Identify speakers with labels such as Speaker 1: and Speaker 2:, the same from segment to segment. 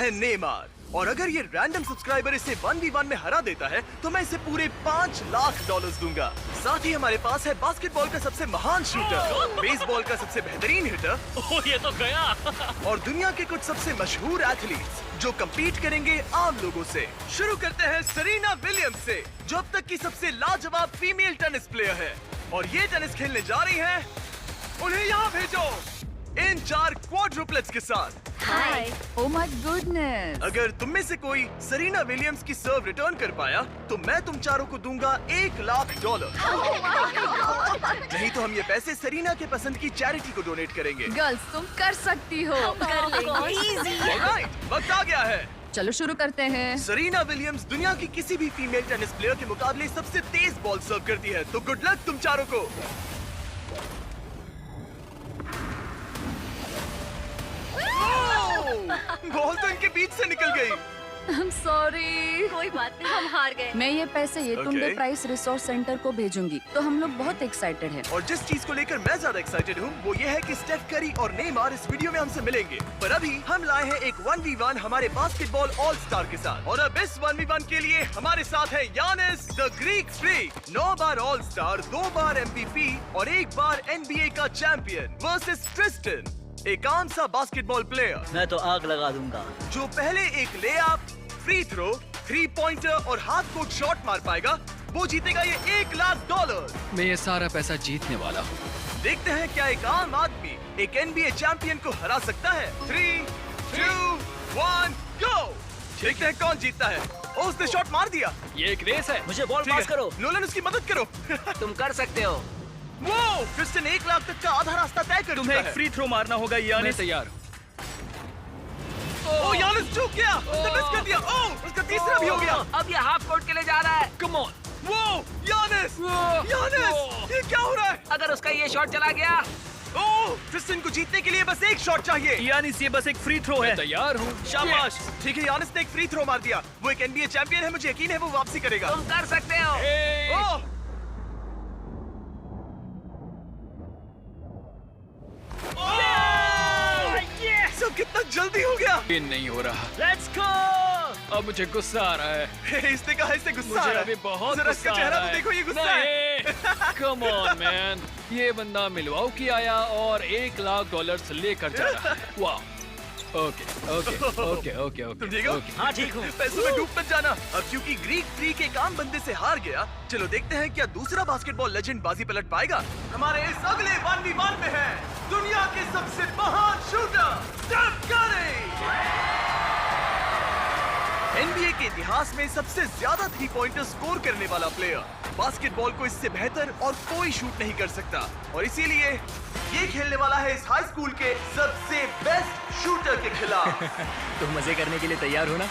Speaker 1: है नेमार। और अगर ये रैंडम सब्सक्राइबर इसे 1v1 में हरा देता है तो मैं इसे पूरे $5 लाख दूंगा। साथ ही हमारे पास है बास्केटबॉल का सबसे महान शूटर, बेसबॉल का सबसे बेहतरीन हिटर,
Speaker 2: ये तो गया।
Speaker 1: और दुनिया के कुछ सबसे मशहूर एथलीट्स जो कम्पीट करेंगे आम लोगों से। शुरू करते हैं सेरेना विलियम्स से, जो अब तक की सबसे लाजवाब फीमेल टेनिस प्लेयर है। और ये टेनिस खेलने जा रही हैं, उन्हें यहाँ भेजो इन 4 क्वाड्रुप्लेट्स के साथ।
Speaker 3: हाय। Oh my goodness.
Speaker 1: अगर तुम में से कोई सेरेना विलियम्स की सर्व रिटर्न कर पाया तो मैं तुम चारों को दूंगा $1 लाख। नहीं तो हम ये पैसे सेरेना के पसंद की चैरिटी को डोनेट करेंगे।
Speaker 3: गर्ल्स तुम कर सकती हो।
Speaker 1: ऑलराइट, वक्त आ गया है।
Speaker 3: चलो शुरू करते हैं।
Speaker 1: सेरेना विलियम्स दुनिया की किसी भी फीमेल टेनिस प्लेयर के मुकाबले सबसे तेज बॉल सर्व करती है, तो गुड लक तुम चारों को। बॉल तो इनके बीच से निकल गई।
Speaker 3: I'm sorry।
Speaker 4: कोई बात नहीं, हम हार गए।
Speaker 3: मैं ये पैसे ये तुम
Speaker 1: Okay.
Speaker 3: दे प्राइस रिसोर्स सेंटर को भेजूंगी। तो हम लोग बहुत एक्साइटेड हैं।
Speaker 1: और जिस चीज को लेकर मैं ज्यादा एक्साइटेड हूँ वो ये है कि स्टेफ करी और नेमार इस वीडियो में हमसे मिलेंगे। पर अभी हम लाए हैं एक 1v1 हमारे बास्केटबॉल ऑल स्टार के साथ। और अब इस 1v1 के लिए हमारे साथ है Yannis the Greek freak, 9 bar all star, 2 bar MVP और 1 बार NBA का चैंपियन, वर्सेस ट्रिस्टन, एक आम सा बास्केटबॉल प्लेयर
Speaker 2: मैं तो आग लगा दूंगा।
Speaker 1: जो पहले एक लेअप, फ्री थ्रो, 3 पॉइंटर और हाफ कोर्ट शॉट मार पाएगा, वो जीतेगा ये $1 लाख।
Speaker 5: मैं ये सारा पैसा जीतने वाला हूँ।
Speaker 1: देखते हैं क्या एक आम आदमी एक NBA चैंपियन को हरा सकता है। 3, 2, 1, गो। देखते हैं कौन जीतता है। ओ, उसने शॉट मार दिया।
Speaker 5: ये एक रेस है।
Speaker 2: मुझे बॉल
Speaker 1: ठीक
Speaker 2: पास
Speaker 1: है,
Speaker 2: करो।
Speaker 1: नोलन उसकी मदद करो।
Speaker 2: तुम कर सकते हो।
Speaker 1: वो क्रिस्टियन $1 लाख तक का आधा रास्ता तय कर चुका है।
Speaker 2: फ्री थ्रो मारना होगा
Speaker 5: मैं
Speaker 2: यानिस।
Speaker 5: तैयार हूँ।
Speaker 1: ओ, यानिस चूक गया। उसने मिस कर दिया। ओ, उसका तीसरा भी हो गया।
Speaker 2: अब ये हाफ कोर्ट के लिए जा रहा है।
Speaker 5: Come on.
Speaker 1: वो यानिस, यानिस, ये क्या हो रहा है?
Speaker 2: अगर उसका ये शॉट चला गया।
Speaker 1: ओ, क्रिस्टियन को जीतने के लिए बस एक शॉट चाहिए।
Speaker 2: यानिस ये बस एक फ्री थ्रो
Speaker 5: मैं तैयार हूँ।
Speaker 1: शाबाश। ठीक है, यानिस ने एक फ्री थ्रो मार दिया। वो एक NBA चैंपियन है, मुझे यकीन है वो वापसी करेगा।
Speaker 2: तुम कर सकते हो।
Speaker 1: ओह! सब कितना जल्दी हो गया।
Speaker 5: ये नहीं हो रहा।
Speaker 2: Let's go.
Speaker 5: अब मुझे गुस्सा आ रहा है।
Speaker 1: इसने कहा इससे गुस्सा आ
Speaker 5: मुझे
Speaker 1: रहा है।
Speaker 5: अभी बहुत
Speaker 1: जरा
Speaker 5: गुस्सा
Speaker 1: इसका
Speaker 5: आ
Speaker 1: चेहरा
Speaker 5: रहा
Speaker 1: तो
Speaker 5: है।
Speaker 1: देखो, ये गुस्सा है।
Speaker 5: Come on man. ये बंदा मिलवाउकी आया और $1 लाख लेकर जा रहा है। वाह। ओके ओके ओके ओके
Speaker 1: तुम
Speaker 5: ओके
Speaker 1: ठीक हो?
Speaker 5: ओके।
Speaker 2: हाँ ठीक हूँ।
Speaker 1: पैसों में डूब मत जाना। अब क्योंकि ग्रीक फ्रीक एक आम बंदे से हार गया, चलो देखते हैं क्या दूसरा बास्केटबॉल लेजेंड बाजी पलट पाएगा। हमारे इस अगले 1v1 में है दुनिया के सबसे महान शूटर स्टेफ करी। NBA के इतिहास में सबसे ज्यादा 3 पॉइंटर स्कोर करने वाला प्लेयर। बास्केटबॉल को इससे बेहतर और कोई शूट नहीं कर सकता, और इसीलिए ये खेलने वाला है इस हाई स्कूल के सबसे बेस्ट शूटर के खिलाफ।
Speaker 2: तुम मजे करने के लिए तैयार हो ना?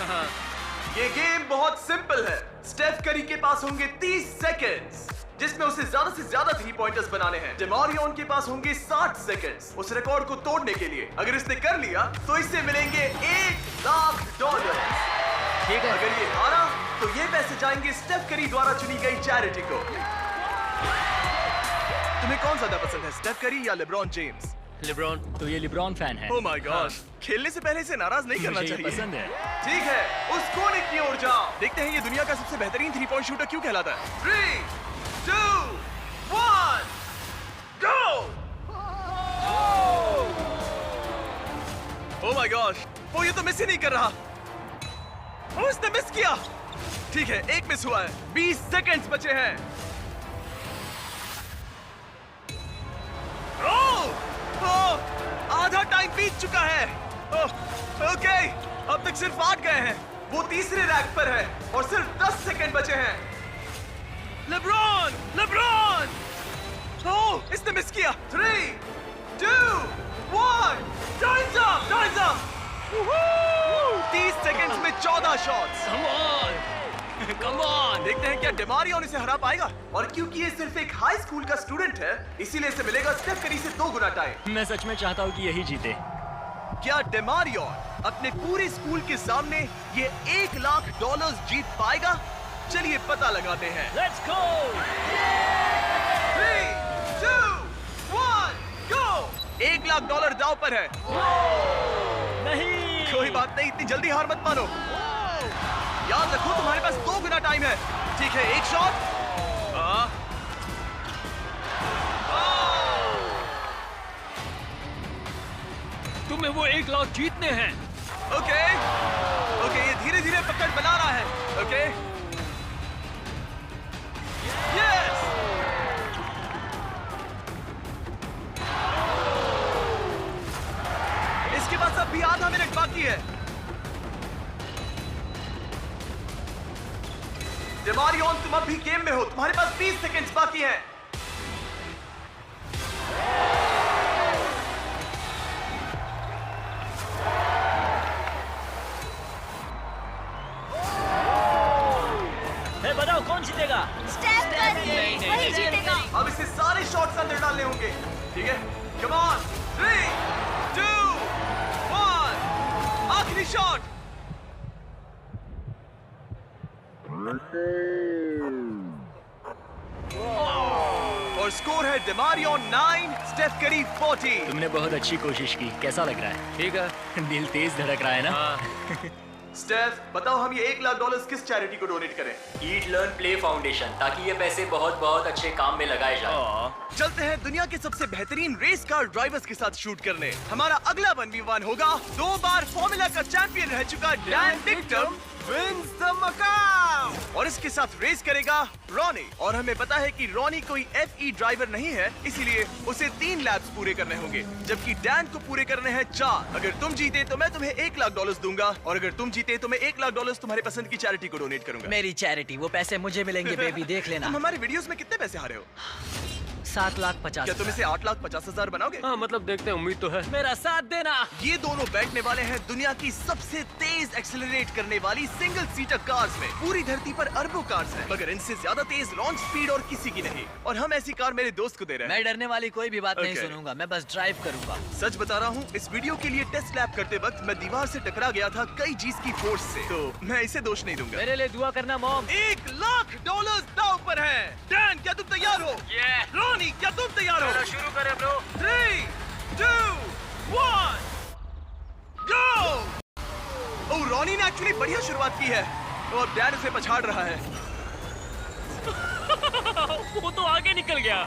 Speaker 1: ये गेम बहुत सिंपल है। स्टेफ करी के पास होंगे 30 सेकंड्स, जिसमें उसे ज्यादा से ज्यादा 3 पॉइंटर्स बनाने हैं। डेमारियन के पास होंगे 60 सेकंड्स उस रिकॉर्ड को तोड़ने के लिए। अगर इसने कर लिया तो इससे मिलेंगे $1 लाख।
Speaker 2: ठीक है।
Speaker 1: अगर ये हारा तो ये पैसे जाएंगे स्टेफ करी द्वारा चुनी गई चैरिटी को। तुम्हें कौन ज्यादा पसंद है, स्टेफ करी या लेब्रॉन जेम्स?
Speaker 2: लिब्रॉन। तो ये लिब्रॉन फैन है।
Speaker 1: ओह माय गॉड, खेलने से पहले इसे नाराज नहीं करना
Speaker 2: मुझे ये
Speaker 1: चाहिए।
Speaker 2: पसंद है।
Speaker 1: ठीक है, उस कोने की ओर जाओ। देखते हैं ये दुनिया का सबसे बेहतरीन 3 पॉइंट शूटर क्यों कहलाता है। 3, 2, 1, गो! ओह माय गॉश, वो ये तो मिस ही नहीं कर रहा। ओ, इसने मिस किया। ठीक है, एक मिस हुआ है। 20 सेकंड्स बचे हैं। आधा टाइम बीत चुका है। ओके, अब तक सिर्फ 8 गए हैं। वो तीसरे रैक पर है और सिर्फ 10 सेकंड बचे हैं। LeBron, LeBron! ओह, इसने मिस किया। 3, 2, 1, times up, times up! 30 seconds में 14 शॉट्स। कम ऑन, देखते हैं क्या डेमारियन इसे हरा पाएगा। और क्योंकि ये सिर्फ एक हाई स्कूल का स्टूडेंट है, इसीलिए इसे मिलेगा स्टेफ करी से 2 गुना टाइम।
Speaker 2: मैं सच में चाहता हूँ कि यही जीते।
Speaker 1: क्या डेमारियन अपने पूरे स्कूल के सामने ये $1 लाख जीत पाएगा? चलिए पता लगाते हैं।
Speaker 2: Let's go.
Speaker 1: 3, 2, 1, गो! $1 लाख दांव पर है।
Speaker 2: नहीं।
Speaker 1: कोई बात नहीं, इतनी जल्दी हार मत मानो। याद रखो तुम्हारे पास 2 गुना टाइम है। ठीक है, एक शॉट।
Speaker 5: तुम्हें वो 1 लाख जीतने हैं।
Speaker 1: ओके, ये धीरे धीरे पकड़ बना रहा है। Okay, yes. इसके पास अब भी आधा मिनट बाकी है। डेमारियन, तुम अब भी गेम में हो, तुम्हारे पास 20 सेकंड्स बाकी हैं।
Speaker 2: बताओ कौन जीतेगा?
Speaker 4: स्टेफ करी वही जीतेगा।
Speaker 1: अब इसे सारे शॉट्स अंदर डालने होंगे। ठीक है, कम ऑन। 3, 2, 1, आखिरी शॉट। और स्कोर है डेमारियन 9, स्टेफ करी 40।
Speaker 2: तुमने बहुत अच्छी कोशिश की। कैसा लग रहा है?
Speaker 5: ठीक है।
Speaker 2: दिल तेज धड़क रहा है ना?
Speaker 1: स्टेफ, बताओ हम ये $1 लाख किस चैरिटी को डोनेट करें?
Speaker 2: ईट लर्न प्ले फाउंडेशन, ताकि ये पैसे बहुत बहुत अच्छे काम में लगाए जाए।
Speaker 1: चलते हैं दुनिया के सबसे बेहतरीन रेस कार ड्राइवर्स के साथ शूट करने। हमारा अगला 1v1 होगा 2 बार फॉर्मूला का चैंपियन रह चुका डैन डिक्टम विंस द मकाम, और इसके साथ रेस करेगा रॉनी। और हमें पता है कि रॉनी कोई FE ड्राइवर नहीं है, इसीलिए उसे 3 लैप्स पूरे करने होंगे, जबकि डैन को पूरे करने हैं 4। अगर तुम जीते तो मैं तुम्हें $1 लाख दूंगा, और अगर तुम जीते तो मैं $1 लाख तुम्हारे पसंद की चैरिटी को डोनेट करूंगा।
Speaker 6: मेरी चैरिटी, वो पैसे मुझे मिलेंगे बेबी, देख लेना।
Speaker 1: तुम हमारे वीडियोस में कितने पैसे हारे हो?
Speaker 6: 7,50,000।
Speaker 1: क्या तुम इसे 8,50,000 बनाओगे?
Speaker 5: हाँ, मतलब देखते हैं, उम्मीद तो है।
Speaker 6: मेरा साथ देना।
Speaker 1: ये दोनों बैठने वाले हैं दुनिया की सबसे तेज एक्सेलरेट करने वाली सिंगल सीटर कार्स में। पूरी धरती पर अरबों कार्स हैं, मगर इनसे ज्यादा तेज लॉन्च स्पीड और किसी की नहीं। और हम ऐसी कार मेरे दोस्त को दे रहे हैं।
Speaker 6: मैं डरने वाली कोई भी बात नहीं
Speaker 1: Okay.
Speaker 6: सुनूंगा, मैं बस ड्राइव करूंगा।
Speaker 1: सच बता रहा हूँ, इस वीडियो के लिए टेस्ट लैब करते वक्त मैं दीवार से टकरा गया था कई G's की फोर्स से, तो मैं इसे दोष नहीं दूंगा।
Speaker 6: मेरे लिए दुआ करना मॉम।
Speaker 1: $1 लाख दांव पर है। डैन, क्या तुम तैयार हो? रॉनी, क्या तुम तैयार हो?
Speaker 6: शुरू करें ब्रो।
Speaker 1: 3, 2, 1, गो! ओह, रॉनी ने एक्चुअली बढ़िया शुरुआत की है, और डैन उसे पछाड़ रहा है।
Speaker 2: वो तो आगे निकल गया।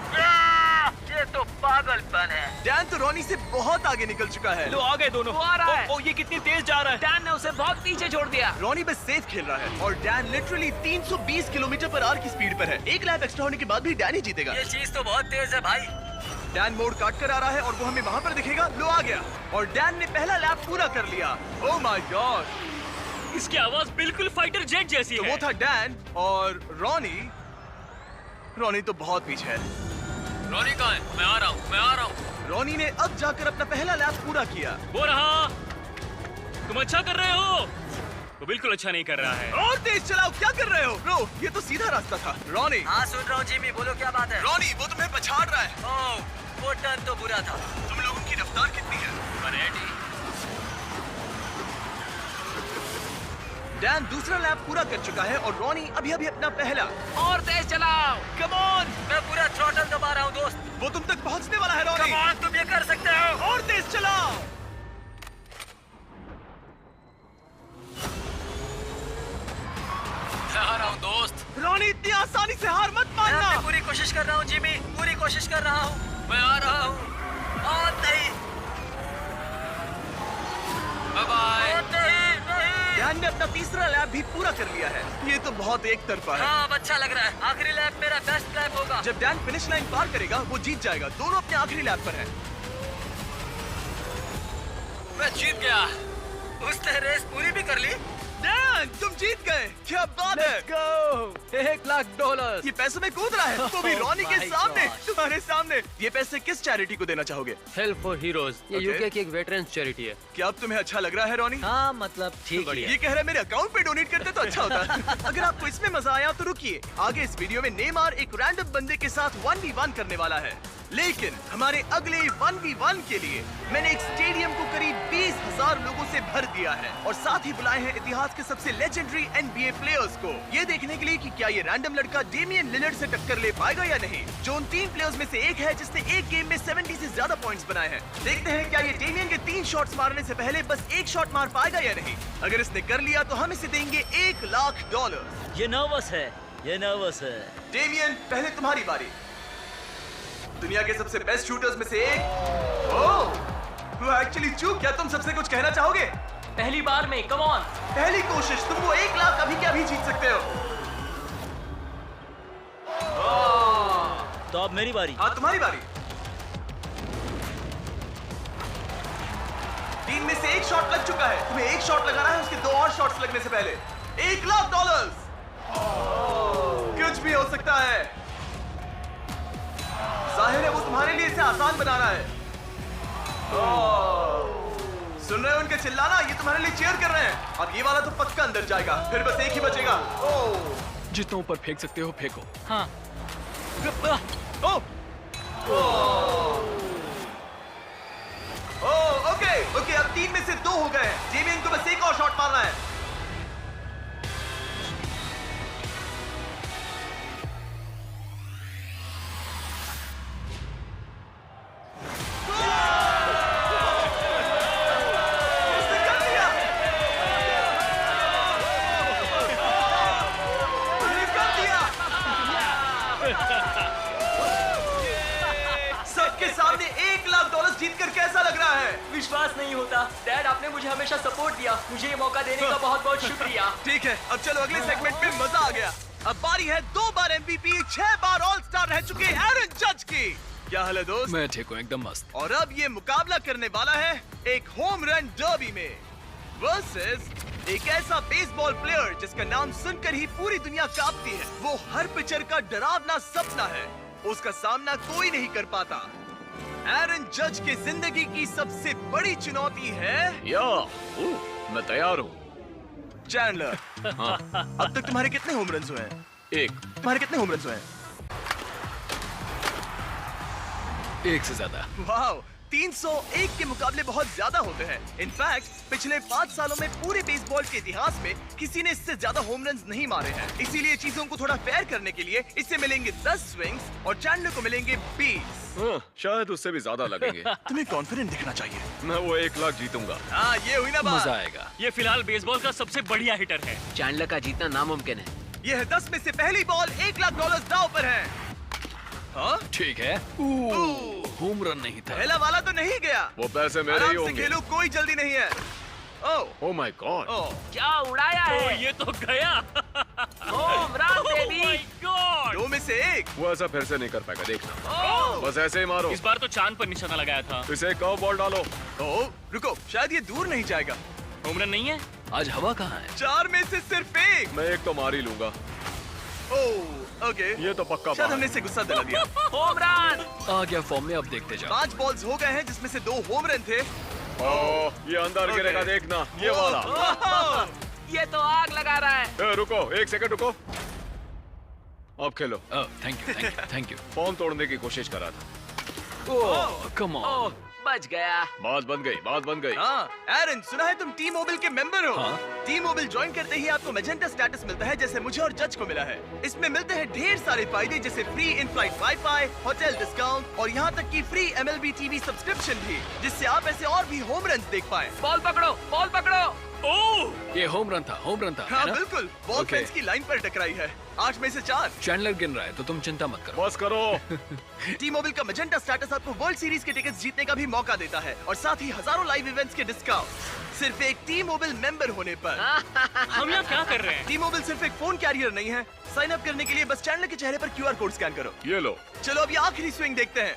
Speaker 6: ये तो पागलपन है।
Speaker 1: डैन तो रॉनी से बहुत आगे निकल चुका है।
Speaker 2: लो आ गए दोनों।
Speaker 6: वो आ रहा है।
Speaker 2: ओ, ये कितनी तेज जा रहा है।
Speaker 6: डैन ने उसे बहुत पीछे छोड़ दिया।
Speaker 1: रॉनी बस सेफ खेल रहा है, और डैन लिटरली 320 किलोमीटर/आवर की स्पीड पर है। 1 लैप एक्स्ट्रा होने के बाद भी डैन ही जीतेगा।
Speaker 6: ये चीज तो बहुत तेज है भाई।
Speaker 1: डैन मोड़ काट कर आ रहा है, और वो हमें वहाँ पर दिखेगा। लो, आ गया, और डैन ने पहला लैप पूरा कर लिया। ओह माय गॉड,
Speaker 2: इसकी आवाज बिल्कुल फाइटर जेट जैसी
Speaker 1: तो
Speaker 2: है।
Speaker 1: वो था डैन, और रॉनी तो बहुत पीछे है।
Speaker 5: रॉनी कहाँ है? मैं आ रहा हूँ।
Speaker 1: रॉनी ने अब जाकर अपना पहला लैप पूरा किया।
Speaker 2: वो रहा। तुम अच्छा कर रहे हो। वो बिल्कुल अच्छा नहीं कर रहा है।
Speaker 1: और तेज चलाओ, क्या कर रहे हो? ब्रो, ये तो सीधा रास्ता था। रॉनी,
Speaker 6: हाँ सुन रहा हूँ जिमी, बोलो क्या बात है।
Speaker 1: रॉनी, वो तुम्हें पछाड़ रहा है।
Speaker 6: ओह, वो टर्न तो बुरा था।
Speaker 1: तुम लोगों की रफ्तार कितनी है?
Speaker 6: 180।
Speaker 1: डैन दूसरा लैप पूरा कर चुका है, और रॉनी अभी अपना पहला।
Speaker 6: और तेज चलाओ।
Speaker 1: कम ऑन,
Speaker 6: मैं पूरा थ्रॉटल दबा रहा हूँ दोस्त।
Speaker 1: वो तुम तक पहुंचने वाला है। रॉनी,
Speaker 6: कम ऑन, तुम ये कर सकते हो।
Speaker 1: और तेज चलाओ।
Speaker 5: मैं आ रहा हूँ दोस्त।
Speaker 1: रॉनी, इतनी आसानी से हार मत
Speaker 6: मैं
Speaker 1: मानना।
Speaker 6: अपनी पूरी कोशिश कर रहा हूँ जिमी, पूरी कोशिश कर रहा हूँ। मैं आ रहा हूँ। और नहीं।
Speaker 5: Bye bye.
Speaker 6: और नहीं, नहीं।
Speaker 1: डैन ने अपना तीसरा लैप भी पूरा कर लिया है। ये तो बहुत एक तरफा है।
Speaker 6: हाँ, अब अच्छा लग रहा है। आखिरी लैप मेरा बेस्ट लैप होगा।
Speaker 1: जब डैन फिनिश लाइन पार करेगा, वो जीत जाएगा। दोनों अपने आखिरी लैप पर हैं।
Speaker 5: मैं जीत गया।
Speaker 6: उसने रेस पूरी भी कर ली।
Speaker 1: डैन, तुम जीत गए। क्या बात है।
Speaker 5: गो। $1 लाख।
Speaker 1: ये पैसों में कूद रहा है, वो भी
Speaker 6: Oh
Speaker 1: रॉनी के
Speaker 6: my
Speaker 1: सामने,
Speaker 6: gosh.
Speaker 1: तुम्हारे सामने। ये पैसे किस चैरिटी को देना चाहोगे?
Speaker 5: Help for heroes. ये
Speaker 1: Okay.
Speaker 5: यूके की एक वेटरन्स चैरिटी है।
Speaker 1: क्या अब तुम्हें अच्छा लग रहा है रॉनी?
Speaker 6: हाँ, मतलब ठीक ही
Speaker 1: ये
Speaker 6: है।
Speaker 1: कह रहा है मेरे अकाउंट पे डोनेट करते तो अच्छा होता। अगर आपको इसमें मजा आया तो रुकिए, आगे इस वीडियो में नेमार एक रैंडम बंदे के साथ 1v1 करने वाला है। लेकिन हमारे अगले 1v1 के लिए मैंने एक स्टेडियम को करीब 20,000 लोगों से भर दिया है और साथ ही बुलाए हैं इतिहास के सबसे लेजेंडरी NBA प्लेयर्स को, ये देखने के लिए कि क्या ये रैंडम लड़का डेमियन लिलर्ड से टक्कर ले पाएगा या नहीं, जो उन 3 प्लेयर्स में से एक है जिसने एक गेम में 70 से ज्यादा पॉइंट्स बनाए हैं। देखते हैं क्या ये डेमियन के 3 शॉट्स मारने से पहले बस एक शॉट मार पाएगा या नहीं। अगर इसने कर लिया तो हम इसे देंगे $1,00,000।
Speaker 6: ये नर्वस है, ये नर्वस है।
Speaker 1: डेमियन, पहले तुम्हारी बारी। दुनिया के सबसे बेस्ट शूटर्स में से एक। ओह, एक्चुअली चूक, क्या तुम सबसे कुछ कहना चाहोगे?
Speaker 6: पहली बार में, कम ऑन।
Speaker 1: पहली कोशिश, तुम वो 1,00,000 अभी क्या भी जीत सकते हो।
Speaker 6: तो अब मेरी बारी।
Speaker 1: हाँ, तुम्हारी बारी। 3 में से एक शॉट लग चुका है, तुम्हें एक शॉट लगाना है उसके 2 और शॉट्स लगने से पहले। $1,00,000। कुछ भी हो सकता है। जाहिर है वो तुम्हारे लिए इसे आसान बना रहा है। सुन रहे हो उनके चिल्लाना? ये तुम्हारे लिए चीयर कर रहे हैं। अब ये वाला तो पक्का अंदर जाएगा, फिर बस एक ही बचेगा।
Speaker 5: जितना ऊपर फेंक सकते हो फेंको।
Speaker 6: हाँ।
Speaker 1: ओके, अब 3 में से 2 हो गए हैं। डेमियन को बस एक और शॉट मारना है। सबके सामने $1,00,000 जीतकर कैसा लग रहा है?
Speaker 6: विश्वास नहीं होता। डैड, आपने मुझे हमेशा सपोर्ट दिया। मुझे ये मौका देने का बहुत बहुत शुक्रिया।
Speaker 1: ठीक है, अब चलो अगले सेगमेंट में मजा आ गया। अब बारी है 2 बार MVP, 6 बार ऑल स्टार रह चुके एरन जज की। क्या हाल है दोस्त?
Speaker 5: मैं ठीक हूँ, एकदम मस्त।
Speaker 1: और अब ये मुकाबला करने वाला है एक होम रन डर्बी में वर्सेस एक ऐसा बेसबॉल प्लेयर जिसका नाम सुनकर ही पूरी दुनिया कांपती है। वो हर पिचर का डरावना सपना है, उसका सामना कोई नहीं कर पाता। एरन जज की जिंदगी की सबसे बड़ी चुनौती है
Speaker 2: मैं तैयार हूँ।
Speaker 1: चैंडलर।
Speaker 2: हाँ।
Speaker 1: अब तक तुम्हारे कितने होम रन्स हुए हैं?
Speaker 2: 1।
Speaker 1: तुम्हारे कितने होम रन्स हुए हैं?
Speaker 5: 1 से ज्यादा।
Speaker 1: वाह, 301 के मुकाबले बहुत ज्यादा होते हैं। इनफैक्ट पिछले 5 सालों में पूरे बेसबॉल के इतिहास में किसी ने इससे ज्यादा होम रन्स नहीं मारे हैं। इसीलिए चीजों को थोड़ा फेयर करने के लिए इससे मिलेंगे 10 स्विंग्स और चैंडलर को मिलेंगे 20।
Speaker 2: शायद उससे भी ज्यादा लगेंगे।
Speaker 1: तुम्हें कॉन्फिडेंट दिखना चाहिए।
Speaker 2: मैं वो 1,00,000 जीतूंगा।
Speaker 1: हाँ, ये हुई ना बात।
Speaker 5: मजा आएगा।
Speaker 2: ये फिलहाल बेसबॉल का सबसे बढ़िया हिटर है।
Speaker 6: चैंडलर का जीतना नामुमकिन है।
Speaker 1: ये है 10 में से पहली बॉल, $1,00,000 दांव पर है। हाँ?
Speaker 5: ठीक है। होम रन नहीं था।
Speaker 1: पहला वाला तो नहीं गया।
Speaker 2: वो पैसे मेरे ही
Speaker 1: आराम से
Speaker 2: होंगे।
Speaker 1: खेलो, कोई जल्दी नहीं है।
Speaker 2: Oh my God.
Speaker 6: क्या उड़ाया है?
Speaker 2: ये तो गया।
Speaker 6: Home run baby.
Speaker 2: My God.
Speaker 1: 2 में से 1।
Speaker 2: वो ऐसा फिर से नहीं कर पाएगा, देखना। बस ऐसे ही मारो।
Speaker 7: इस बार तो चांद पर निशाना लगाया था।
Speaker 2: इसे कर्व बॉल डालो।
Speaker 1: ओह, रुको, शायद ये दूर नहीं जाएगा।
Speaker 7: होम रन नहीं है।
Speaker 5: आज हवा कहाँ है?
Speaker 1: 4 में से सिर्फ 1।
Speaker 2: मैं एक तो मार ही लूंगा।
Speaker 1: ओह, ओके।
Speaker 2: ये तो पक्का
Speaker 1: शायद
Speaker 2: बाहर।
Speaker 1: हमने इसे गुस्सा दिला दिया।
Speaker 6: Home run.
Speaker 5: आ गया फॉर्म में, अब देखते जाओ।
Speaker 1: 5 बॉल्स हो गए हैं जिसमें से 2 होम रन थे।
Speaker 2: ओह, ये अंदर गिरेगा, देखना। ये वाला।
Speaker 1: ओह,
Speaker 6: ये तो आग लगा रहा है।
Speaker 2: रुको, 1 सेकंड रुको। अब खेलो।
Speaker 5: Thank you, thank you, thank you.
Speaker 2: Form तोड़ने की कोशिश कर रहा था।
Speaker 5: ओह, कम
Speaker 6: ओह,
Speaker 5: ऑन।
Speaker 6: बच गया।
Speaker 2: बात बन गई, बात बन गई।
Speaker 1: हाँ, एरन, सुना है तुम टी मोबाइल के मेंबर हो।
Speaker 5: हाँ।
Speaker 1: टी मोबाइल ज्वाइन करते ही आपको मैजेंटा स्टेटस मिलता है, जैसे मुझे और जज को मिला है। इसमें मिलते हैं ढेर सारे फायदे, जैसे free in flight wifi, hotel discount और यहाँ तक कि फ्री MLB TV सब्सक्रिप्शन भी, जिससे आप ऐसे और भी होम रन देख पाए।
Speaker 6: बॉल पकड़ो, बॉल पकड़ो।
Speaker 7: ओह,
Speaker 5: ये होम रन था, होम रन था।
Speaker 1: हाँ,
Speaker 5: है ना?
Speaker 1: बिल्कुल। Ball
Speaker 5: Okay.
Speaker 1: फेंस की लाइन पर टकराई है। 8 में से 4।
Speaker 5: चैंडलर गिन रहा है, तो तुम चिंता मत करो।
Speaker 2: बस करो।
Speaker 1: टी मोबाइल का मैजेंटा स्टेटस आपको वर्ल्ड सीरीज के टिकट्स जीतने का भी मौका देता है और साथ ही हजारों लाइव इवेंट्स के डिस्काउंट सिर्फ एक टी मोबाइल मेंबर होने पर।
Speaker 7: हम यहाँ क्या कर रहे हैं?
Speaker 1: टी मोबाइल सिर्फ एक फोन कैरियर नहीं है। साइन अप करने के लिए बस चैनल के चेहरे पर QR कोड स्कैन करो।
Speaker 2: ये लो।
Speaker 1: चलो अब ये आखिरी स्विंग देखते हैं।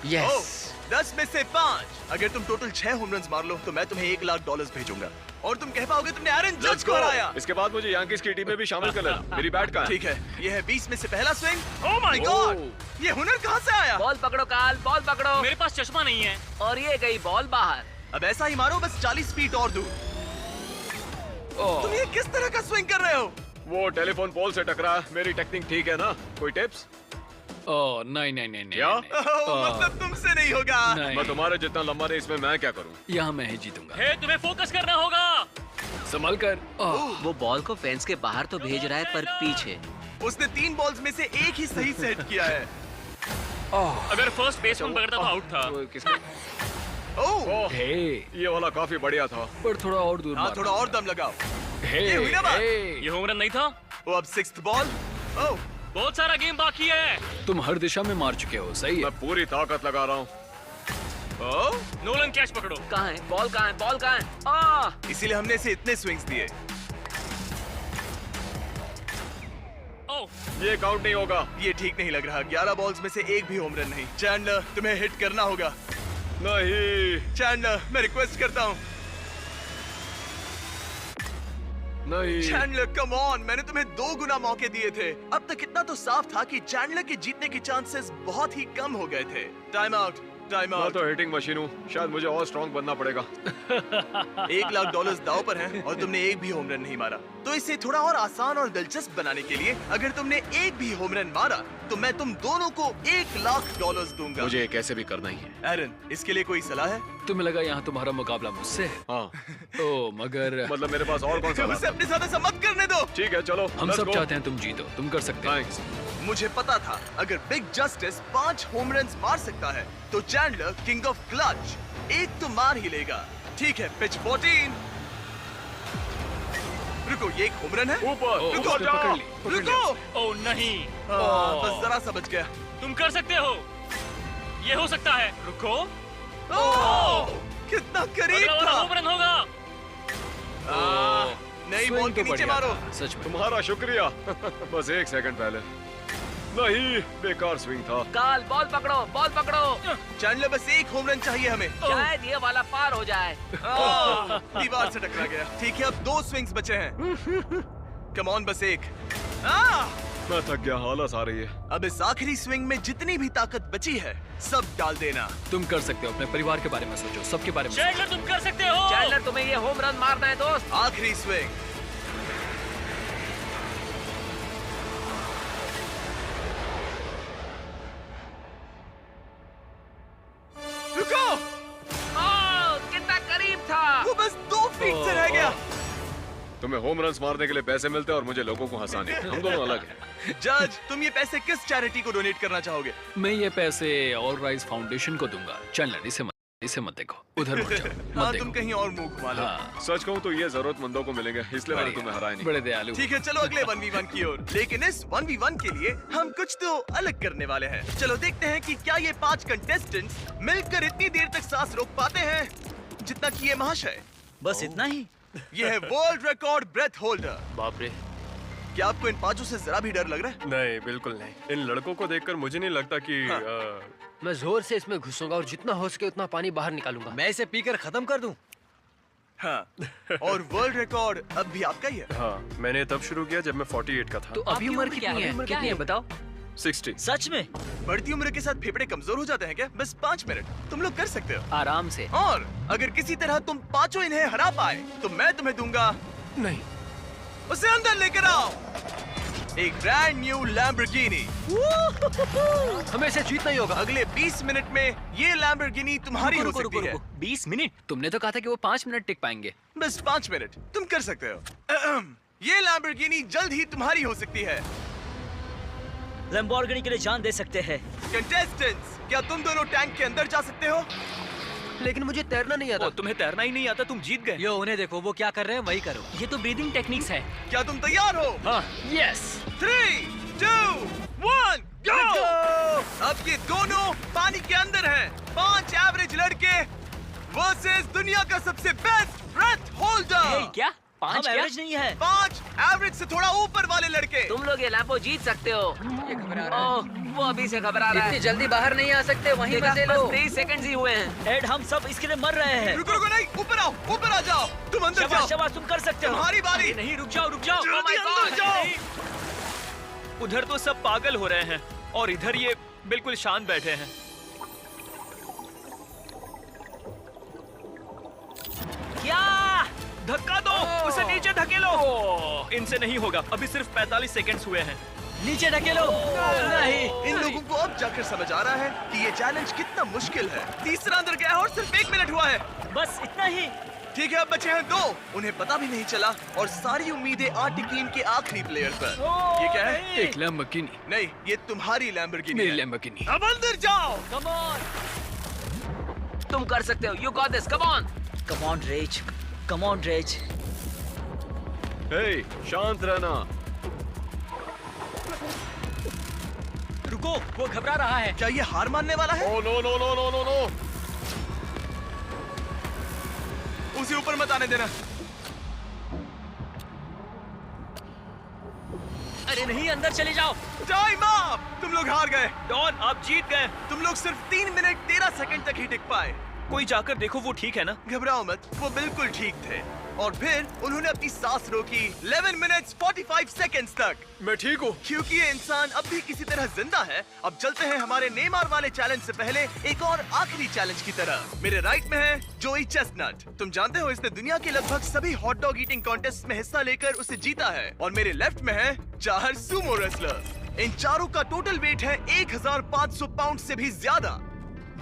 Speaker 6: यस।
Speaker 1: 10 में से 5। अगर तुम टोटल 6 होम रन्स मार लो तो मैं तुम्हें $1,00,000 भेजूंगा और तुम कह पाओगे तुमने एरन जज को हराया।
Speaker 2: इसके बाद मुझे यांकीज की टीम में भी शामिल कर लेना। मेरी बैट का।
Speaker 1: ठीक है, ये है 20 में से पहला स्विंग।
Speaker 7: ओह माय
Speaker 1: गॉड, ये हुनर कहाँ से आया?
Speaker 6: बॉल पकड़ो काल, बॉल पकड़ो।
Speaker 7: मेरे पास चश्मा नहीं है।
Speaker 6: और ये गई बॉल बाहर।
Speaker 1: अब ऐसा ही मारो, बस 40 फीट और दूर।
Speaker 5: ओह,
Speaker 1: तुम ये किस तरह का स्विंग कर रहे हो?
Speaker 2: वो टेलीफोन पोल से टकरा। मेरी टेक्निक ठीक है ना? कोई टिप्स?
Speaker 5: ओह नहीं नहीं नहीं नहीं
Speaker 8: क्या?
Speaker 5: नहीं।
Speaker 1: मतलब तुमसे नहीं होगा।
Speaker 5: नहीं।
Speaker 8: मैं तुम्हारे जितना लंबा नहीं, इसमें मैं क्या करूं?
Speaker 5: यहाँ मैं ही जीतूंगा।
Speaker 2: हे, तुम्हें फोकस करना होगा।
Speaker 5: संभल कर। ओह,
Speaker 6: वो बॉल को फेंस के बाहर तो भेज रहा है पर पीछे।
Speaker 1: उसने 3 बॉल्स में से एक ही सही से हिट किया है।
Speaker 2: अगर फर्स्ट बेसमैन पकड़ता तो आउट था।
Speaker 8: तो किसका?
Speaker 1: ओह,
Speaker 5: हे,
Speaker 8: ये वाला काफी बढ़िया था।
Speaker 5: पर थोड़ा और दूर
Speaker 1: हाँ
Speaker 5: मारना।
Speaker 1: थोड़ा और दम लगाओ।
Speaker 5: हे,
Speaker 1: ये हुई ना बात?
Speaker 5: हे,
Speaker 2: ये होम रन नहीं था।
Speaker 1: वो अब 6th बॉल। ओह,
Speaker 2: बहुत सारा गेम बाकी है।
Speaker 5: तुम हर दिशा में मार चुके हो, सही है।
Speaker 8: मैं पूरी ताकत लगा रहा हूँ।
Speaker 1: ओह,
Speaker 2: नोलन कैच पकड़ो।
Speaker 6: कहाँ है बॉल? कहाँ है बॉल? कहाँ है?
Speaker 1: इसीलिए हमने इसे इतने स्विंग्स दिए।
Speaker 2: ओह,
Speaker 8: ये काउंट नहीं होगा।
Speaker 1: ये ठीक नहीं लग रहा। 11 बॉल्स में से एक भी होम रन नहीं। चैंडलर, तुम्हें हिट करना होगा।
Speaker 8: नहीं
Speaker 1: चैंडलर, मैं रिक्वेस्ट करता हूँ।
Speaker 8: नहीं।
Speaker 1: चैंडलर कम ऑन, मैंने तुम्हें 2 गुना मौके दिए थे। अब तक इतना तो साफ था कि चैंडलर के जीतने के चांसेस बहुत ही कम हो गए थे। टाइम आउट, टाइम
Speaker 8: मैं
Speaker 1: आउट।
Speaker 8: तो हिटिंग मशीन हूँ, शायद मुझे और स्ट्रॉन्ग बनना पड़ेगा।
Speaker 1: $1 लाख दाव पर हैं और तुमने एक भी होम रन नहीं मारा। तो इसे थोड़ा और आसान और दिलचस्प बनाने के लिए अगर तुमने एक भी होम रन मारा तो मैं तुम दोनों को $1 लाख दूंगा।
Speaker 8: मुझे ये कैसे भी करना ही है।
Speaker 1: एरन, इसके लिए कोई सलाह है?
Speaker 5: तुम्हें लगा यहाँ तुम्हारा मुकाबला मुझसे है?
Speaker 8: हाँ,
Speaker 5: ओह, मगर
Speaker 8: मतलब मेरे पास और कौन सा
Speaker 1: उसे अपने साथ ऐसा मत करने दो।
Speaker 8: ठीक है, चलो
Speaker 5: हम
Speaker 8: let's
Speaker 5: सब
Speaker 8: go.
Speaker 5: चाहते हैं तुम जीतो, तुम कर सकते हो।
Speaker 8: थैंक्स।
Speaker 1: मुझे पता था अगर बिग जस्टिस 5 होम रन मार सकता है तो चैंडलर किंग ऑफ क्लच एक तो मार ही लेगा। ठीक है, पिच 14। रुको, ये एक होम रन है?
Speaker 8: ऊपर
Speaker 5: ओह,
Speaker 1: रुको,
Speaker 5: उसने पकड़ ली, पकड़ लिया।
Speaker 1: रुको।
Speaker 2: ओह नहीं।
Speaker 1: हाँ, बस जरा सा बच गया।
Speaker 2: तुम कर सकते हो। ये हो सकता है। रुको।
Speaker 1: ओह, कितना करीब
Speaker 2: अगला वाला
Speaker 1: था।
Speaker 2: होम रन होगा।
Speaker 1: नई
Speaker 5: स्विंग
Speaker 1: बॉल
Speaker 5: तो
Speaker 1: के नीचे
Speaker 5: बढ़िया
Speaker 1: मारो।
Speaker 5: था, सच में।
Speaker 8: तुम्हारा शुक्रिया। बस 1 सेकंड पहले। नहीं, बेकार स्विंग था।
Speaker 6: काल बॉल पकड़ो, बॉल पकड़ो।
Speaker 1: चैंडलर, बस एक होम रन चाहिए हमें।
Speaker 6: शायद ये वाला पार हो जाए।
Speaker 1: दीवार से टकरा गया। ठीक है, अब 2 स्विंग्स बचे हैं। कम ऑन, बस एक।
Speaker 8: मैं थक गया, आलस आ रही है।
Speaker 1: अब इस आखिरी स्विंग में जितनी भी ताकत बची है सब डाल देना।
Speaker 5: तुम कर सकते हो, अपने परिवार के बारे में सोचो, सबके बारे में सोचो।
Speaker 2: चैंडलर, तुम कर सकते हो।
Speaker 6: चैंडलर, तुम्हें ये होम रन मारना है दोस्त।
Speaker 1: आखिरी स्विंग। रुको,
Speaker 6: कितना करीब था।
Speaker 1: वो बस 2 फीट से रह गया।
Speaker 8: तुम्हें होम रन्स मारने के लिए पैसे मिलते हैं और मुझे लोगों को हंसाने। हम दोनों अलग हैं।
Speaker 1: जज, तुम ये पैसे किस चैरिटी को डोनेट करना चाहोगे?
Speaker 5: मैं ये पैसे ऑल राइज फाउंडेशन को दूंगा। चैंडलर, इसे मत देखो, उधर मत जाओ,
Speaker 1: हाँ,
Speaker 5: मत
Speaker 1: तुम
Speaker 5: देखो।
Speaker 1: कहीं और मुंह घुमा लो।
Speaker 5: हाँ,
Speaker 8: सच कहूँ तो ये जरूरतमंदों को मिलेंगे, इसलिए मैंने तुम्हें हराया नहीं।
Speaker 5: बड़े दयालु।
Speaker 1: ठीक है, चलो अगले 1v1 की ओर। लेकिन इस 1v1 के लिए हम कुछ तो अलग करने वाले हैं। चलो देखते हैं कि क्या ये 5 कंटेस्टेंट्स मिलकर इतनी देर तक सांस रोक पाते हैं जितना कि ये महाशय।
Speaker 6: बस इतना ही।
Speaker 1: ये है वर्ल्ड रिकॉर्ड ब्रेथ होल्डर।
Speaker 7: बाप रे।
Speaker 1: क्या आपको इन 5 से जरा भी डर लग रहा है?
Speaker 9: नहीं, बिल्कुल नहीं। इन लड़कों को देखकर मुझे नहीं लगता कि
Speaker 1: हाँ।
Speaker 10: मैं जोर से इसमें घुसूंगा और जितना हो सके उतना पानी बाहर निकालूंगा।
Speaker 6: मैं इसे पीकर खत्म कर दूं।
Speaker 1: हाँ, और वर्ल्ड रिकॉर्ड अब भी आपका ही है।
Speaker 9: हाँ, मैंने तब शुरू किया जब मैं 48 का था।
Speaker 10: तो अभी उम्र कितनी है? क्या है बताओ?
Speaker 9: 60।
Speaker 6: सच में?
Speaker 1: बढ़ती उम्र के साथ फेफड़े कमजोर हो जाते हैं क्या? बस 5 मिनट तुम लोग कर सकते हो।
Speaker 10: आराम से।
Speaker 1: और अगर किसी तरह तुम 5 इन्हें हरा पाए तो मैं तुम्हें दूंगा।
Speaker 9: नहीं।
Speaker 1: उसे अंदर लेकर आओ। एक ब्रांड न्यू लैम्बोर्गिनी।
Speaker 10: हमें इसे जीतना ही होगा।
Speaker 1: अगले 20 मिनट में ये लैम्बोर्गिनी तुम्हारी हो सकती है।
Speaker 5: 20 मिनट? तुमने तो कहा था कि वो 5 मिनट टिक पाएंगे।
Speaker 1: बस 5 मिनट तुम कर सकते हो। ये लैम्बोर्गिनी जल्द ही तुम्हारी हो सकती है।
Speaker 6: लैम्बोर्गिनी के लिए जान दे सकते हैं।
Speaker 1: कंटेस्टेंट्स, क्या तुम दोनों टैंक के अंदर जा सकते हो?
Speaker 10: लेकिन मुझे तैरना नहीं आता।
Speaker 2: तुम्हें तैरना ही नहीं आता, तुम जीत गए।
Speaker 6: यो, उन्हें देखो, वो क्या कर रहे हैं वही करो।
Speaker 2: ये तो ब्रीदिंग टेक्निक्स है।
Speaker 1: क्या तुम तैयार हो?
Speaker 2: हाँ।
Speaker 5: यस।
Speaker 1: 3, 2, 1, गो! अब ये दोनों पानी के अंदर हैं। 5 एवरेज लड़के वर्सेस दुनिया का सबसे बेस्ट ब्रेथ होल्डर।
Speaker 6: क्या? 5 एवरेज नहीं है।
Speaker 1: 5 एवरेज से थोड़ा ऊपर वाले लड़के।
Speaker 6: तुम लोग ये लैम्बो जीत सकते हो।
Speaker 10: ये घबरा रहा है।
Speaker 6: ओह, वो अभी से घबरा रहा
Speaker 10: इतनी
Speaker 6: है।
Speaker 10: जल्दी बाहर नहीं आ सकते, वहीं मजे लो।
Speaker 6: 23 सेकंड्स ही हुए हैं। एड, हम सब इसके लिए मर रहे हैं।
Speaker 1: रुको रुको, नहीं, ऊपर आओ, ऊपर आ जाओ। तुम अंदर
Speaker 6: शाबाश
Speaker 1: जाओ।
Speaker 6: शाबाश, तुम कर सकते हो।
Speaker 1: तुम्हारी बारी।
Speaker 2: नहीं, रुक जाओ, रुक जाओ।
Speaker 1: जल्दी अंदर जाओ।
Speaker 2: उधर तो सब पागल हो रहे हैं और इधर ये बिल्कुल शांत बैठे हैं।
Speaker 6: क्या?
Speaker 2: धक्का दो, उसे नीचे धकेलो। इनसे नहीं होगा, अभी सिर्फ 45 सेकंड्स हुए हैं।
Speaker 6: नीचे ढकेलो। नहीं,
Speaker 1: इन लोगों को अब जाकर समझ आ रहा है कि ये चैलेंज कितना मुश्किल है। तीसरा अंदर गया है और सिर्फ 1 मिनट हुआ है।
Speaker 6: बस इतना ही।
Speaker 1: ठीक है, अब बचे हैं 2। उन्हें पता भी नहीं चला और सारी उम्मीदें आ टिकी इनके आखिरी प्लेयर पर। ये क्या है?
Speaker 5: एक लैम्बोर्गिनी।
Speaker 1: नहीं, ये तुम्हारी लैम्बोर्गिनी
Speaker 5: मेरी
Speaker 1: है।
Speaker 5: लैम्बोर्गिनी।
Speaker 1: अब अंदर जाओ।
Speaker 6: कम ऑन,
Speaker 10: तुम कर सकते हो। You got this, come on.
Speaker 6: Come on रेज, कम ऑन रेज।
Speaker 8: हे, शांत रहना।
Speaker 6: रुको, वो घबरा रहा है।
Speaker 1: क्या ये हार मानने वाला है?
Speaker 8: Oh no no no no no no.
Speaker 1: उसे ऊपर मत आने देना।
Speaker 6: अरे नहीं, अंदर चले जाओ।
Speaker 1: Time up! तुम लोग हार गए।
Speaker 2: डॉन, आप जीत गए।
Speaker 1: तुम लोग सिर्फ 3 मिनट 13 सेकंड तक ही टिक पाए।
Speaker 2: कोई जाकर देखो, वो ठीक है ना?
Speaker 1: घबराओ मत, वो बिल्कुल ठीक थे। और फिर उन्होंने अपनी सांस रोकी 11 मिनट्स 45 सेकंड्स तक।
Speaker 9: मैं ठीक हूँ।
Speaker 1: क्योंकि ये इंसान अब भी किसी तरह जिंदा है। अब चलते हैं हमारे नेमार वाले चैलेंज से पहले एक और आखिरी चैलेंज की तरफ। मेरे राइट में है जोई चेस्टनट। तुम जानते हो इसने दुनिया के लगभग सभी हॉट डॉग ईटिंग कॉन्टेस्ट में हिस्सा लेकर उसे जीता है। और मेरे लेफ्ट में है 4 सुमो रेसलर्स। इन चारों का टोटल वेट है 1500 पाउंड से भी ज्यादा।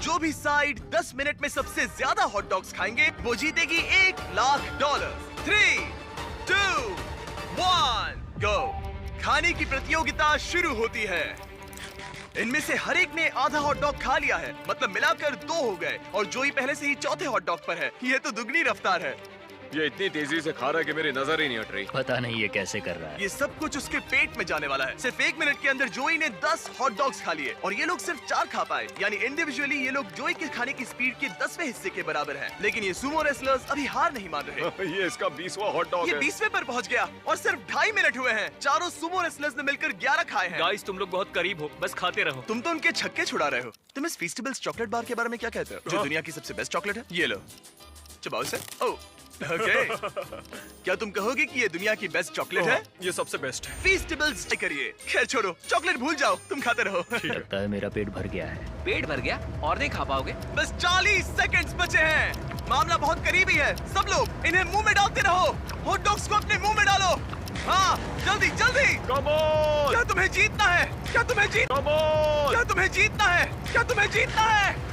Speaker 1: जो भी साइड 10 मिनट में सबसे ज्यादा हॉट डॉग्स खाएंगे वो जीतेगी $1,00,000। 3, 2, 1, गो। खाने की प्रतियोगिता शुरू होती है। इनमें से हर एक ने आधा हॉट डॉग खा लिया है, मतलब मिलाकर 2 हो गए। और जोई पहले से ही चौथे हॉट डॉग पर है। ये तो दुगनी रफ्तार है।
Speaker 8: ये इतनी तेजी से खा रहा है कि मेरी नजर ही नहीं हट रही।
Speaker 10: पता नहीं ये कैसे कर रहा है।
Speaker 1: ये सब कुछ उसके पेट में जाने वाला है। सिर्फ 1 मिनट के अंदर जोई ने 10 हॉट डॉग्स खा लिए और ये लोग सिर्फ 4 खा पाए। यानी इंडिविजुअली ये लोग जोई के खाने की स्पीड के 10वें हिस्से के बराबर हैं। लेकिन ये सुमो रेसलर्स अभी हार नहीं मान रहे।
Speaker 8: ये इसका 20वां हॉट डॉग
Speaker 1: ये
Speaker 8: है।
Speaker 1: 20वें पर पहुंच गया और सिर्फ 2.5 मिनट हुए हैं। चारों सुमो रेसलर्स ने मिलकर 11 खाए हैं।
Speaker 2: गाइस, तुम लोग बहुत करीब हो, बस खाते रहो।
Speaker 1: तुम तो उनके छक्के छुड़ा रहे हो। तुम इस फीस्टेबल्स चॉकलेट बार के बारे में क्या कहते हो, जो दुनिया की सबसे बेस्ट चॉकलेट है? ये लो, चबाओ इसे। ओह, ओके। क्या तुम कहोगे कि ये दुनिया की बेस्ट चॉकलेट है?
Speaker 9: ये सबसे बेस्ट है।
Speaker 1: फीस्टेबल्स करिए। खैर छोड़ो, चॉकलेट भूल जाओ, तुम खाते रहो।
Speaker 10: लगता है मेरा पेट भर गया है।
Speaker 6: पेट भर गया और नहीं खा पाओगे?
Speaker 1: बस 40 सेकंड्स बचे हैं। मामला बहुत करीबी है। सब लोग इन्हें मुंह में डालते रहो। हॉट डॉग्स को अपने मुंह में डालो। हाँ, जल्दी जल्दी।
Speaker 8: कम ऑन,
Speaker 1: क्या तुम्हें जीतना है? क्या तुम्हें जीत
Speaker 8: कम ऑन।
Speaker 1: क्या तुम्हें जीतना है? क्या तुम्हें जीतना है?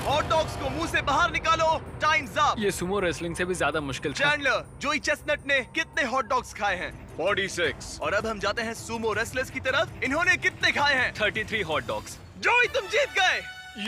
Speaker 1: हॉट डॉग्स को मुंह से बाहर निकालो। Times up.
Speaker 5: ये सुमो रेसलिंग से भी ज्यादा मुश्किल था।
Speaker 1: चैंडलर, जोई चेस्टनट ने कितने हॉट डॉग्स खाए हैं?
Speaker 8: 46।
Speaker 1: और अब हम जाते हैं सुमो रेसलर्स की तरफ। इन्होंने कितने खाए हैं?
Speaker 2: 33 हॉट डॉग्स।
Speaker 1: जोई, तुम जीत गए।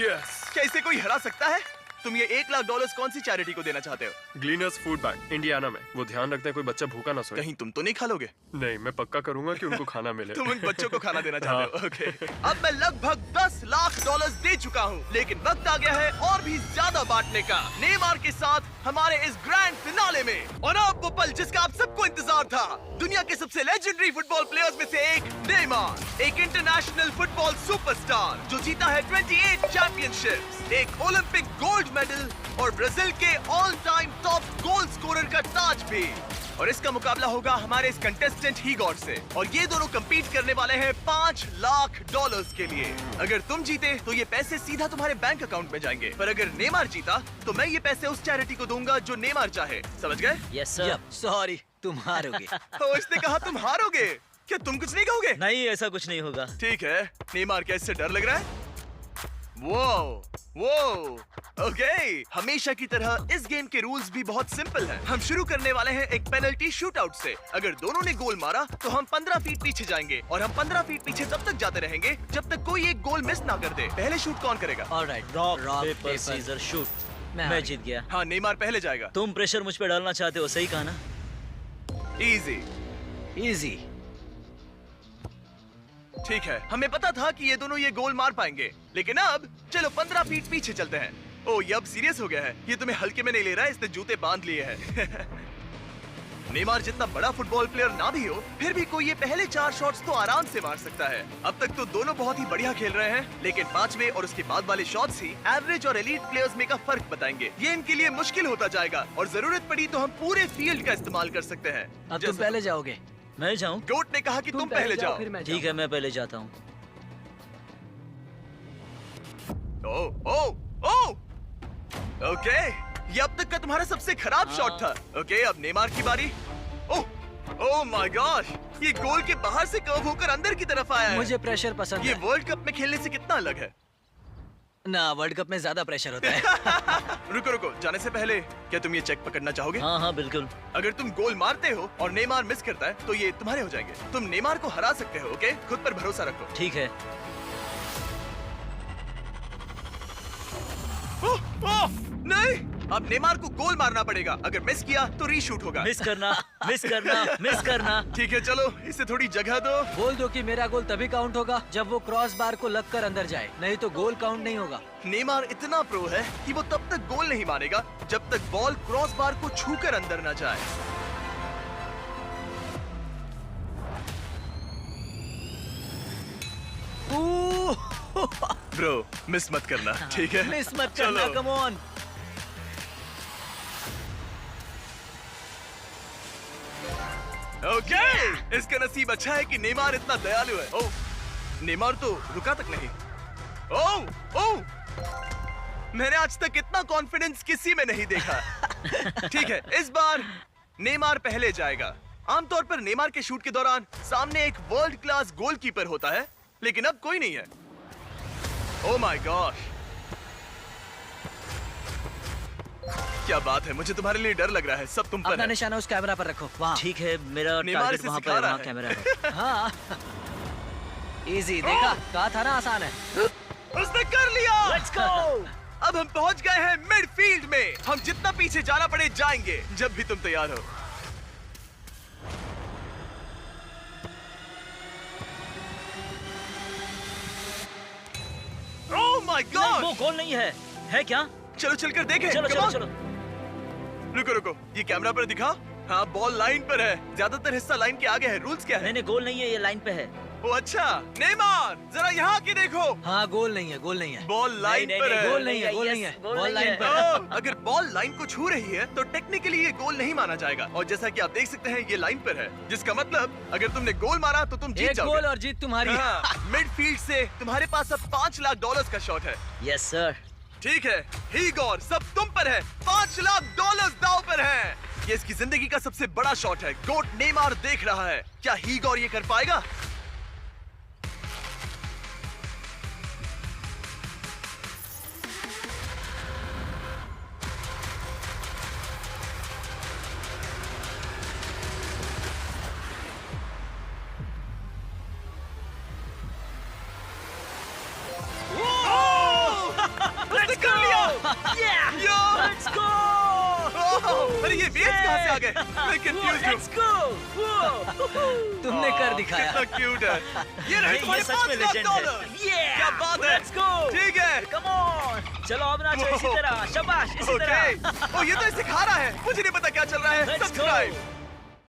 Speaker 9: यस।
Speaker 1: क्या इसे कोई हरा सकता है? तुम ये $1,00,000 कौन सी चैरिटी को देना चाहते हो?
Speaker 9: ग्लीनर्स फूड बैंक, इंडियाना में। वो ध्यान रखते हैं कोई बच्चा भूखा ना सोए।
Speaker 1: कहीं तुम तो नहीं खा लोगे?
Speaker 9: नहीं, मैं पक्का करूंगा कि उनको खाना मिले।
Speaker 1: तुम उन बच्चों को खाना देना चाहते हो? ओके। अब मैं लगभग $10,00,000 दे चुका हूँ, लेकिन वक्त आ गया है और भी ज्यादा बांटने का। नेमार के साथ हमारे इस ग्रैंड फिनाले में। और अब वो पल जिसका आप सबको इंतजार था। दुनिया के सबसे लेजेंडरी फुटबॉल प्लेयर्स में से एक, नेमार, एक इंटरनेशनल फुटबॉल सुपरस्टार जो जीता है 28 चैंपियनशिप्स, एक ओलंपिक गोल्ड मेडल और ब्राजील के all time top goal scorer का ताज भी। और इसका मुकाबला होगा हमारे इस कंटेस्टेंट हीगॉर से। और ये दोनों compete करने वाले हैं $5,00,000 के लिए। अगर तुम जीते तो ये पैसे सीधा तुम्हारे बैंक अकाउंट में जाएंगे, पर अगर नेमार जीता तो मैं ये पैसे उस चैरिटी को दूंगा जो नेमार चाहे। समझ गए?
Speaker 6: Yes sir. सॉरी, तुम हारोगे।
Speaker 1: तो इसने कहा तुम हारोगे। क्या तुम कुछ नहीं कहोगे?
Speaker 6: नहीं, ऐसा कुछ नहीं होगा।
Speaker 1: ठीक है। नेमार, क्या इससे डर लग रहा है? वो ओके। हमेशा की तरह इस गेम के रूल्स भी बहुत सिंपल हैं। हम शुरू करने वाले हैं एक पेनल्टी शूटआउट से। अगर दोनों ने गोल मारा तो हम 15 फीट पीछे जाएंगे और हम 15 फीट पीछे तब तक जाते रहेंगे जब तक कोई एक गोल मिस ना कर दे। पहले शूट कौन करेगा?
Speaker 6: Alright, rock paper scissor shoot. मैं जीत गया।
Speaker 1: हाँ, नेमार पहले जाएगा।
Speaker 6: तुम प्रेशर मुझ पे डालना चाहते हो, सही कहा ना?
Speaker 1: इजी।
Speaker 6: इजी।
Speaker 1: ठीक है, हमें पता था कि ये दोनों ये गोल मार पाएंगे, लेकिन अब चलो 15 फीट पीछे चलते हैं। ओ, ये अब सीरियस हो गया है। ये तुम्हें हल्के में नहीं ले रहा है, इसने जूते बांध लिए हैं। नेमार जितना बड़ा फुटबॉल प्लेयर ना भी हो, फिर भी कोई ये पहले 4 शॉट्स तो आराम से मार सकता है। अब तक तो दोनों बहुत ही बढ़िया खेल रहे हैं, लेकिन 5वें और उसके बाद वाले शॉट्स ही एवरेज और एलीट प्लेयर्स में का फर्क बताएंगे। ये इनके लिए मुश्किल होता जाएगा और जरूरत पड़ी तो हम पूरे फील्ड का इस्तेमाल कर सकते हैं।
Speaker 6: अब तुम पहले जाओगे? मैं जाऊं?
Speaker 1: गोट ने कहा कि तुम पहले जाओ।
Speaker 6: ठीक है, मैं पहले जाता हूँ। ओके, ये अब तक का तुम्हारा सबसे खराब शॉट था। ओके, अब नेमार की बारी। ओह,
Speaker 1: ओह माय गॉश, ये गोल के बाहर से कर्व होकर अंदर की तरफ आया है।
Speaker 6: मुझे प्रेशर पसंद
Speaker 1: ये
Speaker 6: है।
Speaker 1: वर्ल्ड कप में खेलने से कितना अलग है?
Speaker 6: ना, वर्ल्ड कप में ज्यादा प्रेशर होता है।
Speaker 1: रुको रुको, जाने से पहले क्या तुम ये चेक पकड़ना चाहोगे?
Speaker 6: हाँ हाँ बिल्कुल।
Speaker 1: अगर तुम गोल मारते हो और नेमार मिस करता है तो ये तुम्हारे हो जाएंगे। तुम नेमार को हरा सकते हो, ओके? खुद पर भरोसा रखो।
Speaker 6: ठीक है।
Speaker 1: ओह, ओह, नहीं, अब नेमार को गोल मारना पड़ेगा। अगर मिस किया तो रीशूट होगा।
Speaker 6: मिस करना, मिस करना, मिस करना।
Speaker 1: ठीक है, चलो इसे थोड़ी जगह दो।
Speaker 6: बोल दो कि मेरा गोल तभी काउंट होगा जब वो क्रॉस बार को लगकर अंदर जाए, नहीं तो गोल काउंट नहीं होगा।
Speaker 1: नेमार इतना प्रो है कि वो तब तक गोल नहीं मारेगा जब तक बॉल क्रॉस बार को छूकर अंदर न जाए। ब्रो, मिस मत करना, ठीक है?
Speaker 6: मिस मत करना, कम ऑन।
Speaker 1: ओके, इसका नसीब अच्छा है कि नेमार इतना दयालु है। ओह, नेमार तो रुका तक नहीं। ओह, ओह, मैंने आज तक इतना कॉन्फिडेंस किसी में नहीं देखा। ठीक है, इस बार नेमार पहले जाएगा। आमतौर पर नेमार के शूट के दौरान सामने एक वर्ल्ड क्लास गोलकीपर होता है, लेकिन अब कोई नहीं है। ओह माय गॉश, क्या बात है, मुझे तुम्हारे लिए डर लग रहा है। सब तुम पर
Speaker 6: अपना
Speaker 1: है।
Speaker 6: निशाना उस कैमरा पर रखो। वहाँ।
Speaker 11: ठीक है, मेरा
Speaker 1: नेमार
Speaker 11: टारगेट
Speaker 1: इसे
Speaker 11: वहाँ
Speaker 1: सिखा
Speaker 11: पर
Speaker 1: रहा
Speaker 11: वहाँ
Speaker 1: है।
Speaker 11: कैमरा है।
Speaker 6: हाँ। इजी, देखा? कहा था ना आसान है।
Speaker 1: उसने कर लिया।
Speaker 6: Let's go!
Speaker 1: अब हम पहुंच गए हैं मिडफील्ड में। हम जितना पीछे जाना पड़े जाएंगे, जब भी तुम तैयार हो। ओह माय
Speaker 11: नहीं,
Speaker 1: गॉड,
Speaker 11: वो गोल नहीं है क्या?
Speaker 1: चलो चलकर देखें।
Speaker 11: चलो
Speaker 1: Come
Speaker 11: चलो
Speaker 1: on.
Speaker 11: चलो।
Speaker 1: रुको रुको, ये कैमरा पर दिखा। हाँ, बॉल लाइन पर है। ज्यादातर हिस्सा लाइन के आगे है। रूल्स क्या है?
Speaker 11: नहीं नहीं, गोल नहीं है, ये लाइन पे है।
Speaker 1: ओ अच्छा, नेमार जरा यहाँ की देखो।
Speaker 6: हाँ, गोल नहीं है, गोल नहीं है।
Speaker 1: बॉल लाइन
Speaker 11: नहीं,
Speaker 1: पर
Speaker 11: नहीं,
Speaker 1: है।
Speaker 6: गोल नहीं है, गोल
Speaker 11: yes,
Speaker 6: नहीं है।
Speaker 11: गोल
Speaker 6: बॉल
Speaker 11: नहीं
Speaker 6: लाइन
Speaker 11: है।
Speaker 6: पर है।
Speaker 1: अगर बॉल लाइन को छू रही है तो टेक्निकली ये गोल नहीं माना जाएगा। और जैसा कि आप देख सकते हैं, ये लाइन पर है, जिसका मतलब अगर तुमने गोल मारा तो तुम जीत
Speaker 6: एक
Speaker 1: जाओगे।
Speaker 6: गोल और जीत तुम्हारी।
Speaker 1: हाँ, मिडफील्ड से तुम्हारे पास अब $5 लाख का शॉट है।
Speaker 11: Yes sir.
Speaker 1: ठीक है, हीगोर, सब तुम पर है। $5 लाख दांव पर है। ये इसकी जिंदगी का सबसे बड़ा शॉट है। गोट नेमार देख रहा है। क्या हीगोर ये कर पाएगा? उसने कर लिया। यो!
Speaker 11: Let's go!
Speaker 1: ओह, अरे ये वेव्स कहाँ से आ गए? मैं कंफ्यूज हूँ।
Speaker 11: Let's go!
Speaker 6: तुमने कर दिखाया।
Speaker 1: कितना क्यूट है। ये रहे
Speaker 11: ये
Speaker 1: तुम्हारे
Speaker 11: सच में
Speaker 1: $5 लाख।
Speaker 11: legend है। Yeah!
Speaker 1: क्या बात है।
Speaker 11: Let's go!
Speaker 1: ठीक है।
Speaker 11: Come on! चलो अब नाचो इसी
Speaker 1: Whoa.
Speaker 11: तरह, शाबाश इसी तरह।
Speaker 1: ओके, ओ ये तो सिखा रहा है। मुझे नहीं पता क्या चल रहा है।
Speaker 11: Let's go!
Speaker 1: सब्सक्राइब।